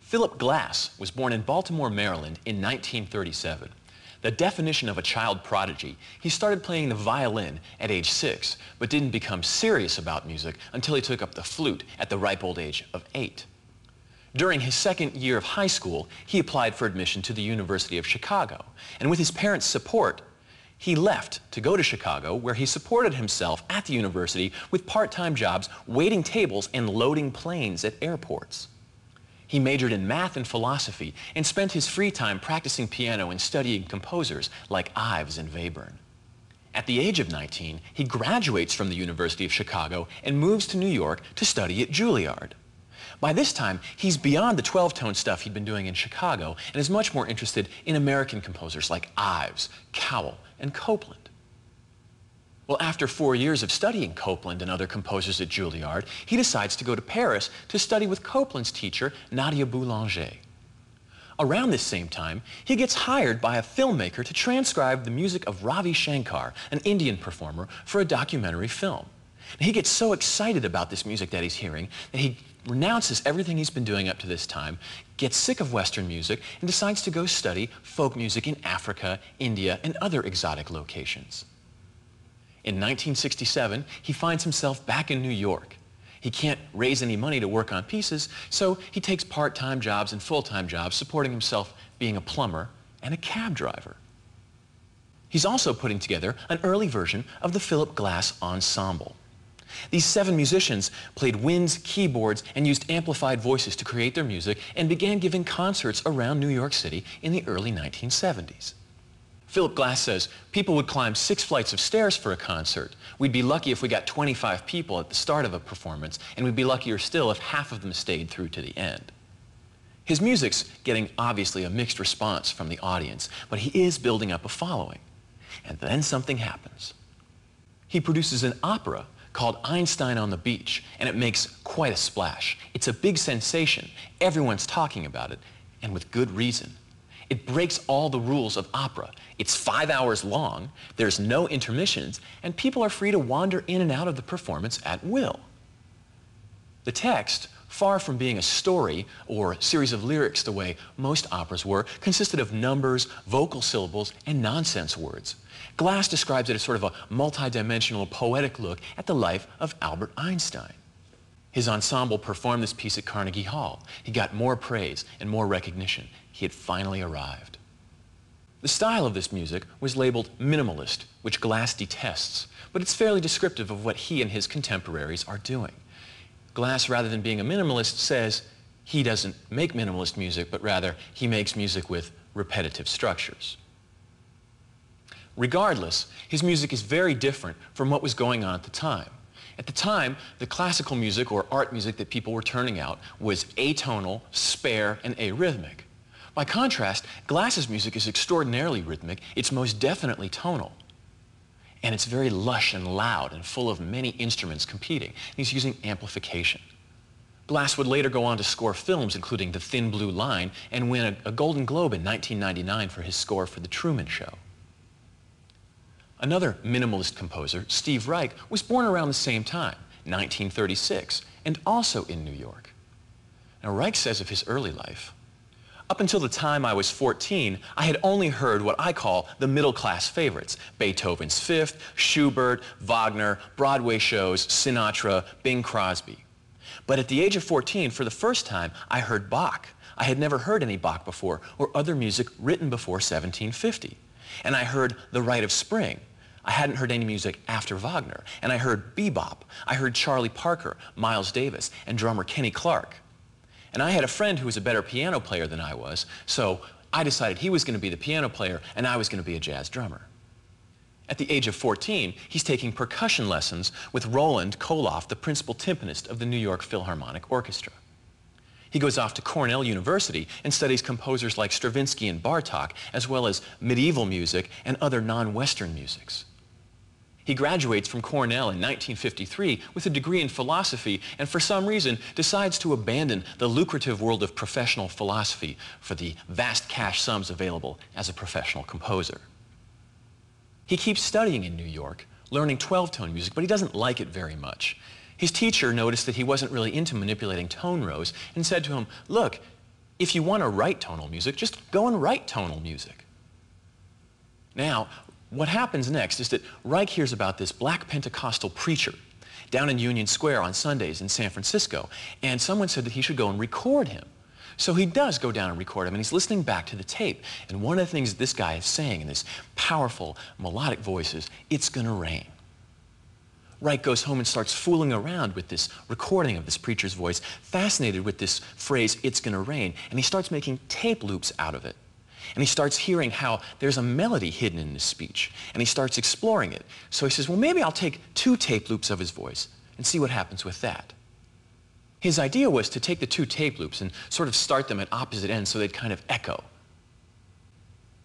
Philip Glass was born in Baltimore, Maryland in 1937. The definition of a child prodigy, he started playing the violin at age 6, but didn't become serious about music until he took up the flute at the ripe old age of 8. During his second year of high school, he applied for admission to the University of Chicago, and with his parents' support, he left to go to Chicago, where he supported himself at the university with part-time jobs waiting tables and loading planes at airports. He majored in math and philosophy and spent his free time practicing piano and studying composers like Ives and Webern. At the age of 19, he graduates from the University of Chicago and moves to New York to study at Juilliard. By this time, he's beyond the 12-tone stuff he'd been doing in Chicago and is much more interested in American composers like Ives, Cowell, and Copland. Well, after 4 years of studying Copland and other composers at Juilliard, he decides to go to Paris to study with Copland's teacher, Nadia Boulanger. Around this same time, he gets hired by a filmmaker to transcribe the music of Ravi Shankar, an Indian performer, for a documentary film. And he gets so excited about this music that he's hearing that he renounces everything he's been doing up to this time, gets sick of Western music, and decides to go study folk music in Africa, India, and other exotic locations. In 1967, he finds himself back in New York. He can't raise any money to work on pieces, so he takes part-time jobs and full-time jobs, supporting himself being a plumber and a cab driver. He's also putting together an early version of the Philip Glass Ensemble. These 7 musicians played winds, keyboards, and used amplified voices to create their music and began giving concerts around New York City in the early 1970s. Philip Glass says, people would climb 6 flights of stairs for a concert. We'd be lucky if we got 25 people at the start of a performance, and we'd be luckier still if half of them stayed through to the end. His music's getting obviously a mixed response from the audience, but he is building up a following. And then something happens. He produces an opera called Einstein on the Beach, and it makes quite a splash. It's a big sensation. Everyone's talking about it, and with good reason. It breaks all the rules of opera. It's 5 hours long, there's no intermissions, and people are free to wander in and out of the performance at will. The text, far from being a story or a series of lyrics the way most operas were, consisted of numbers, vocal syllables, and nonsense words. Glass describes it as sort of a multi-dimensional poetic look at the life of Albert Einstein. His ensemble performed this piece at Carnegie Hall. He got more praise and more recognition. He had finally arrived. The style of this music was labeled minimalist, which Glass detests, but it's fairly descriptive of what he and his contemporaries are doing. Glass, rather than being a minimalist, says he doesn't make minimalist music, but rather he makes music with repetitive structures. Regardless, his music is very different from what was going on at the time. At the time, the classical music or art music that people were turning out was atonal, spare, and arrhythmic. By contrast, Glass's music is extraordinarily rhythmic, it's most definitely tonal. And it's very lush and loud and full of many instruments competing. He's using amplification. Glass would later go on to score films, including The Thin Blue Line, and win a Golden Globe in 1999 for his score for The Truman Show. Another minimalist composer, Steve Reich, was born around the same time, 1936, and also in New York. Now, Reich says of his early life, "Up until the time I was 14, I had only heard what I call the middle-class favorites, Beethoven's Fifth, Schubert, Wagner, Broadway shows, Sinatra, Bing Crosby. But at the age of 14, for the first time, I heard Bach. I had never heard any Bach before, or other music written before 1750. And I heard The Rite of Spring. I hadn't heard any music after Wagner. And I heard bebop. I heard Charlie Parker, Miles Davis, and drummer Kenny Clark. And I had a friend who was a better piano player than I was, so I decided he was going to be the piano player and I was going to be a jazz drummer." At the age of 14, he's taking percussion lessons with Roland Koloff, the principal timpanist of the New York Philharmonic Orchestra. He goes off to Cornell University and studies composers like Stravinsky and Bartók, as well as medieval music and other non-Western musics. He graduates from Cornell in 1953 with a degree in philosophy and for some reason decides to abandon the lucrative world of professional philosophy for the vast cash sums available as a professional composer. He keeps studying in New York, learning 12-tone music, but he doesn't like it very much. His teacher noticed that he wasn't really into manipulating tone rows and said to him, "Look, If you want to write tonal music, just go and write tonal music. Now, what happens next is that Reich hears about this black Pentecostal preacher down in Union Square on Sundays in San Francisco, and someone said that he should go and record him. So he does go down and record him, and he's listening back to the tape. And one of the things this guy is saying in this powerful, melodic voice is, "It's gonna rain." Reich goes home and starts fooling around with this recording of this preacher's voice, fascinated with this phrase, "It's gonna rain," and he starts making tape loops out of it. And he starts hearing how there's a melody hidden in his speech, and he starts exploring it. So he says, well, maybe I'll take 2 tape loops of his voice and see what happens with that. His idea was to take the 2 tape loops and sort of start them at opposite ends so they'd kind of echo.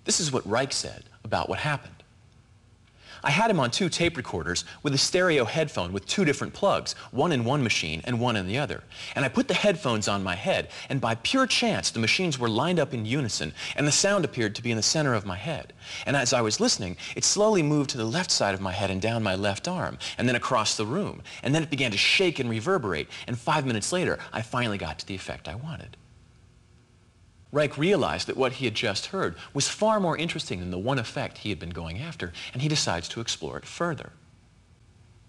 This is what Reich said about what happened. I had him on 2 tape recorders with a stereo headphone with 2 different plugs, one in one machine and one in the other. And I put the headphones on my head, and by pure chance, the machines were lined up in unison, and the sound appeared to be in the center of my head. And as I was listening, it slowly moved to the left side of my head and down my left arm, and then across the room. And then it began to shake and reverberate, and 5 minutes later, I finally got to the effect I wanted. Reich realized that what he had just heard was far more interesting than the one effect he had been going after, and he decides to explore it further.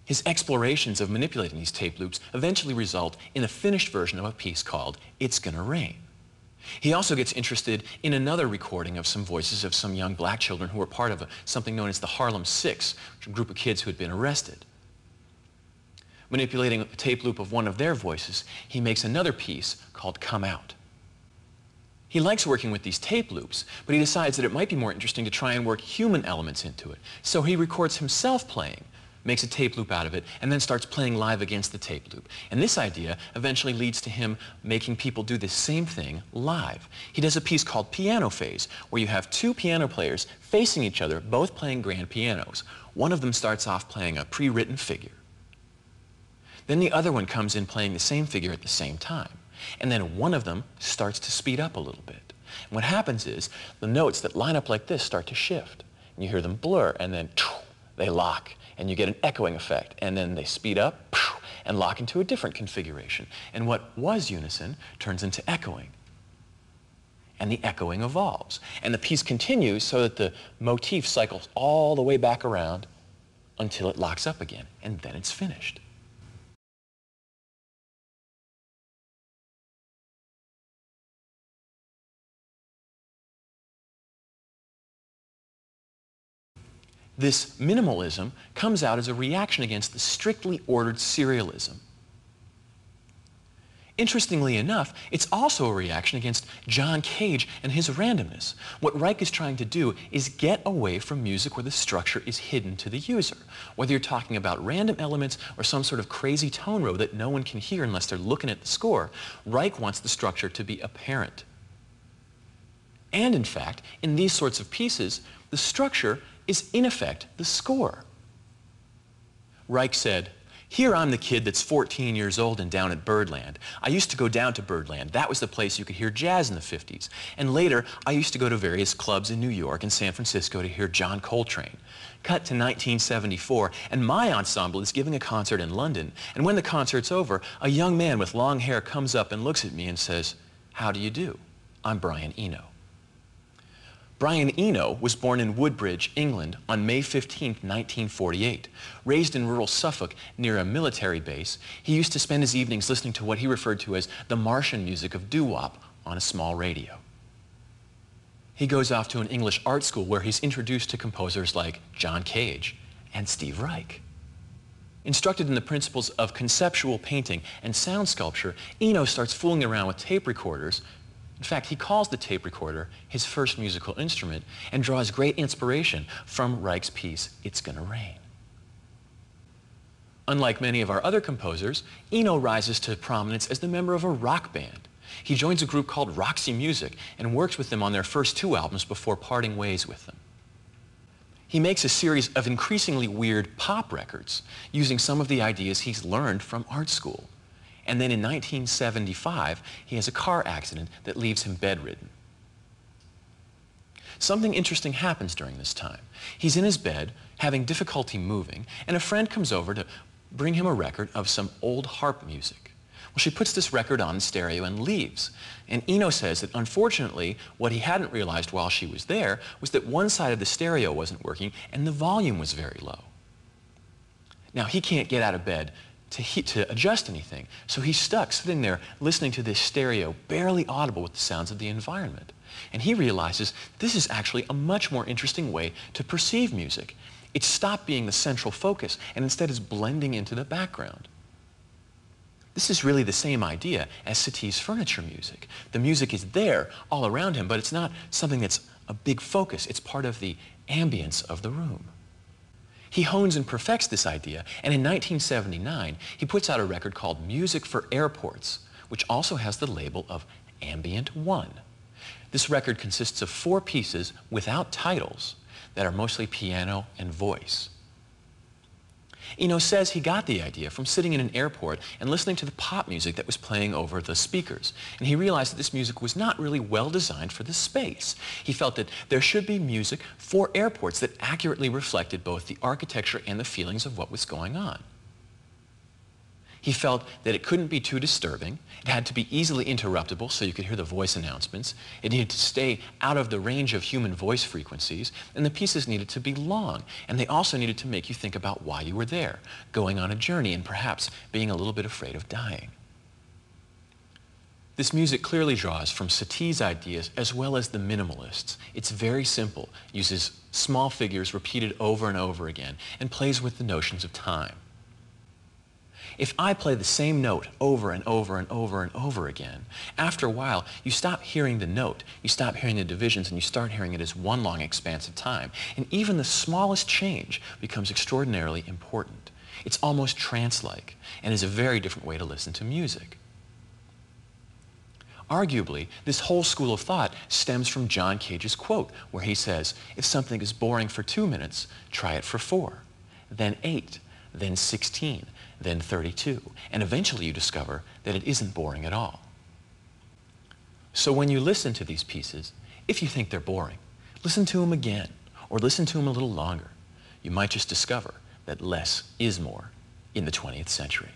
His explorations of manipulating these tape loops eventually result in a finished version of a piece called "It's Gonna Rain." He also gets interested in another recording of some voices of some young black children who were part of something known as the Harlem Six, a group of kids who had been arrested. Manipulating a tape loop of one of their voices, he makes another piece called "Come Out." He likes working with these tape loops, but he decides that it might be more interesting to try and work human elements into it. So he records himself playing, makes a tape loop out of it, and then starts playing live against the tape loop. And this idea eventually leads to him making people do this same thing live. He does a piece called Piano Phase, where you have 2 piano players facing each other, both playing grand pianos. One of them starts off playing a pre-written figure. Then the other one comes in playing the same figure at the same time. And then one of them starts to speed up a little bit. And what happens is the notes that line up like this start to shift. And you hear them blur, and then they lock, and you get an echoing effect. And then they speed up and lock into a different configuration. And what was unison turns into echoing. And the echoing evolves. And the piece continues so that the motif cycles all the way back around until it locks up again. And then it's finished. This minimalism comes out as a reaction against the strictly ordered serialism. Interestingly enough, it's also a reaction against John Cage and his randomness. What Reich is trying to do is get away from music where the structure is hidden to the user. Whether you're talking about random elements or some sort of crazy tone row that no one can hear unless they're looking at the score, Reich wants the structure to be apparent. And in fact, in these sorts of pieces, the structure is in effect the score. Reich said, "Here I'm the kid that's 14 years old and down at Birdland. I used to go down to Birdland. That was the place you could hear jazz in the 50s. And later, I used to go to various clubs in New York and San Francisco to hear John Coltrane. Cut to 1974, and my ensemble is giving a concert in London. And when the concert's over, a young man with long hair comes up and looks at me and says, 'How do you do? I'm Brian Eno.'" Brian Eno was born in Woodbridge, England on May 15, 1948. Raised in rural Suffolk near a military base, he used to spend his evenings listening to what he referred to as the Martian music of doo-wop on a small radio. He goes off to an English art school where he's introduced to composers like John Cage and Steve Reich. Instructed in the principles of conceptual painting and sound sculpture, Eno starts fooling around with tape recorders. In fact, he calls the tape recorder his first musical instrument and draws great inspiration from Reich's piece, "It's Gonna Rain." Unlike many of our other composers, Eno rises to prominence as the member of a rock band. He joins a group called Roxy Music and works with them on their first 2 albums before parting ways with them. He makes a series of increasingly weird pop records using some of the ideas he's learned from art school. And then in 1975, he has a car accident that leaves him bedridden. Something interesting happens during this time. He's in his bed, having difficulty moving, and a friend comes over to bring him a record of some old harp music. Well, she puts this record on the stereo and leaves. And Eno says that unfortunately, what he hadn't realized while she was there was that one side of the stereo wasn't working and the volume was very low. Now, he can't get out of bed to adjust anything, so he's stuck sitting there listening to this stereo, barely audible with the sounds of the environment. And he realizes this is actually a much more interesting way to perceive music. It's stopped being the central focus and instead is blending into the background. This is really the same idea as Satie's furniture music. The music is there all around him, but it's not something that's a big focus. It's part of the ambience of the room. He hones and perfects this idea, and in 1979, he puts out a record called Music for Airports, which also has the label of Ambient 1. This record consists of 4 pieces without titles that are mostly piano and voice. Eno says he got the idea from sitting in an airport and listening to the pop music that was playing over the speakers. And he realized that this music was not really well designed for the space. He felt that there should be music for airports that accurately reflected both the architecture and the feelings of what was going on. He felt that it couldn't be too disturbing. It had to be easily interruptible so you could hear the voice announcements. It needed to stay out of the range of human voice frequencies, and the pieces needed to be long. And they also needed to make you think about why you were there, going on a journey, and perhaps being a little bit afraid of dying. This music clearly draws from Satie's ideas as well as the Minimalists. It's very simple, uses small figures repeated over and over again, and plays with the notions of time. If I play the same note over and over and over and over again, after a while, you stop hearing the note, you stop hearing the divisions, and you start hearing it as one long expanse of time. And even the smallest change becomes extraordinarily important. It's almost trance-like, and is a very different way to listen to music. Arguably, this whole school of thought stems from John Cage's quote, where he says, if something is boring for 2 minutes, try it for 4, then 8, then 16, then 32, and eventually you discover that it isn't boring at all. So when you listen to these pieces, if you think they're boring, listen to them again, or listen to them a little longer. You might just discover that less is more in the 20th century.